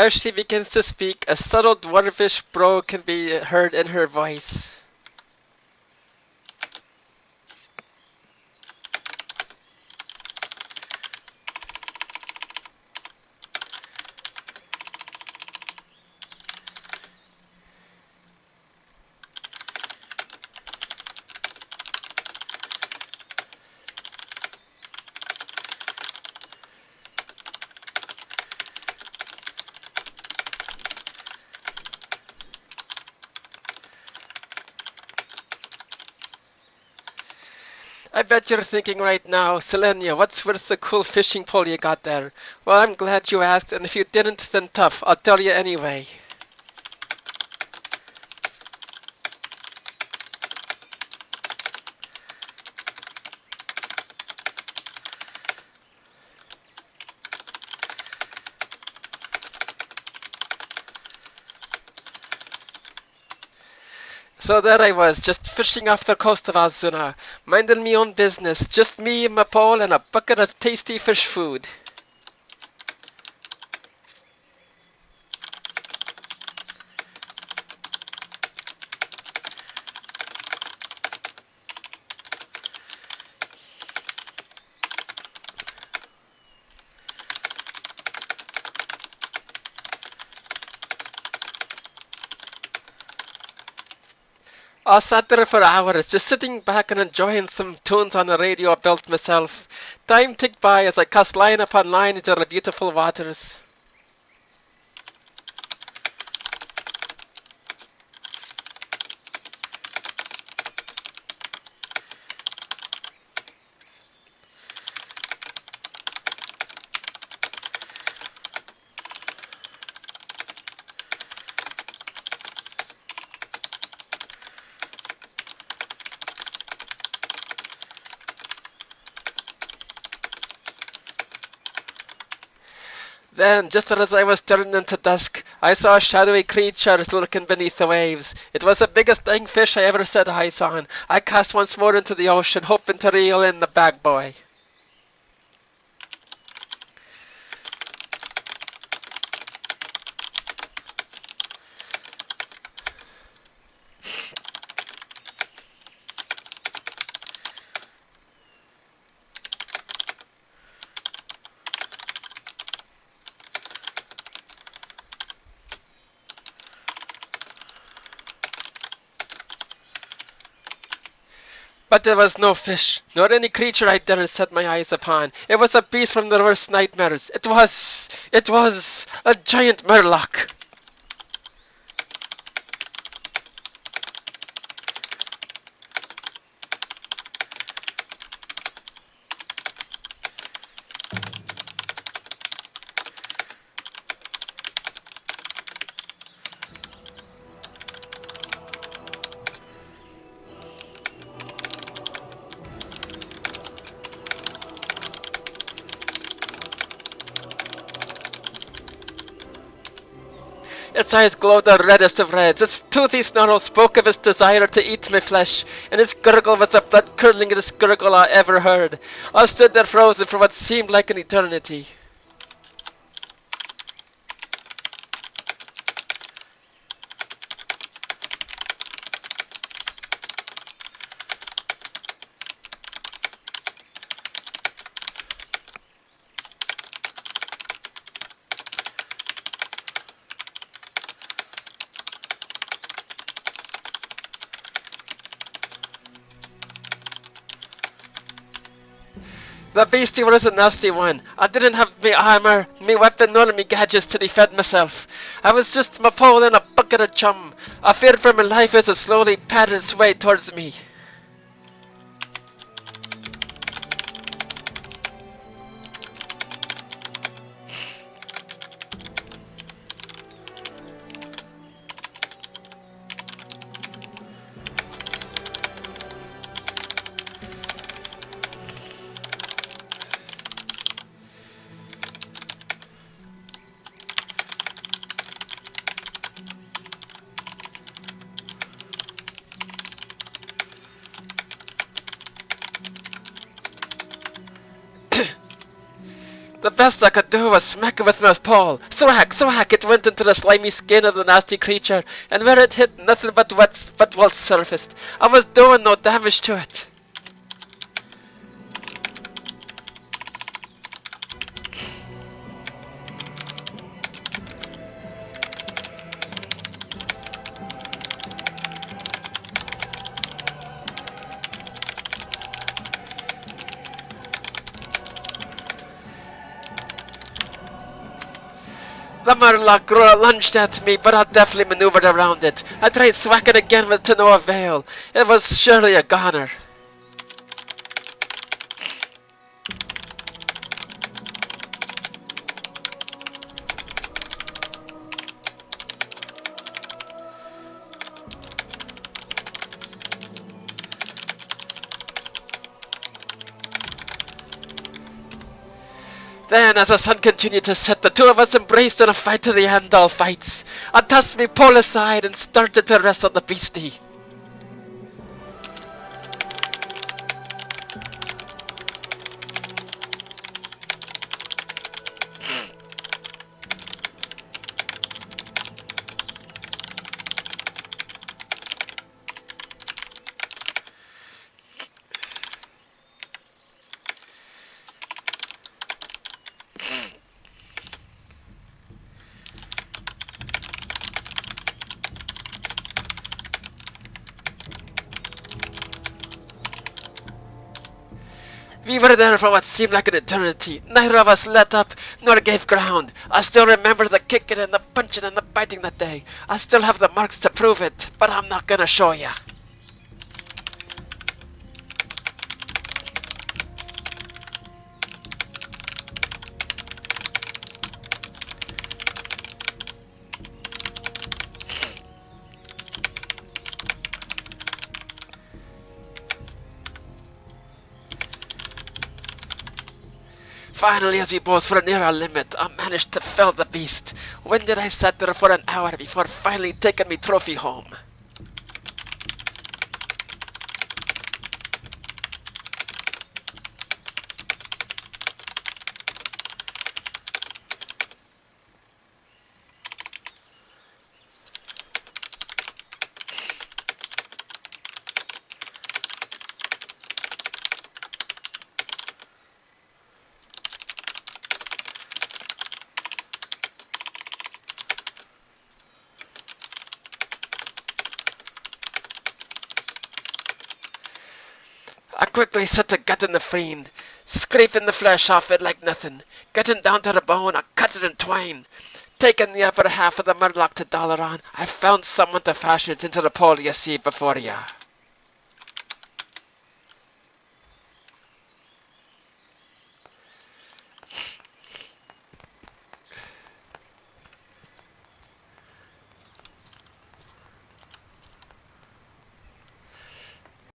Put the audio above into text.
As she begins to speak, a subtle dwarfish brogue can be heard in her voice. I bet you're thinking right now, Selenia, what's with the cool fishing pole you got there? Well, I'm glad you asked, and if you didn't, then tough. I'll tell you anyway. So there I was, just fishing off the coast of Azuna, minding me own business, just me and my pole and a bucket of tasty fish food. I sat there for hours, just sitting back and enjoying some tunes on the radio I built myself. Time ticked by as I cast line upon line into the beautiful waters. Then, just as I was turning into dusk, I saw a shadowy creature lurking beneath the waves. It was the biggest dang fish I ever set eyes on. I cast once more into the ocean, hoping to reel in the bag boy. But there was no fish, nor any creature I dared set my eyes upon. It was a beast from the worst nightmares. It was a giant murloc. Its eyes glowed the reddest of reds. Its toothy snarl spoke of its desire to eat my flesh, and its gurgle was the blood-curdlingest gurgle I ever heard. I stood there frozen for what seemed like an eternity. The beastie was a nasty one. I didn't have me armour, me weapon, nor me gadgets to defend myself. I was just my pole and a bucket of chum. I feared for my life as it slowly padded its way towards me. The best I could do was smack it with my pole. Thwack, thwack, it went into the slimy skin of the nasty creature, and where it hit, nothing but wet surfaced. I was doing no damage to it. The Murloc lunged at me, but I deftly maneuvered around it. I tried swacking again, but to no avail. It was surely a goner. Then, as the sun continued to set, the two of us embraced in a fight to the end all fights. I tossed me pole aside and started to wrestle the beastie. We were there for what seemed like an eternity. Neither of us let up, nor gave ground. I still remember the kicking and the punching and the biting that day. I still have the marks to prove it, but I'm not gonna show ya. Finally, as we both were near our limit, I managed to fell the beast. When did I sat there for an hour before finally taking me trophy home? I quickly set to gutting the fiend, scraping the flesh off it like nothing. Getting down to the bone, I cut it in twain. Taking the upper half of the murloc to Dalaran, I found someone to fashion it into the pole you see before ya.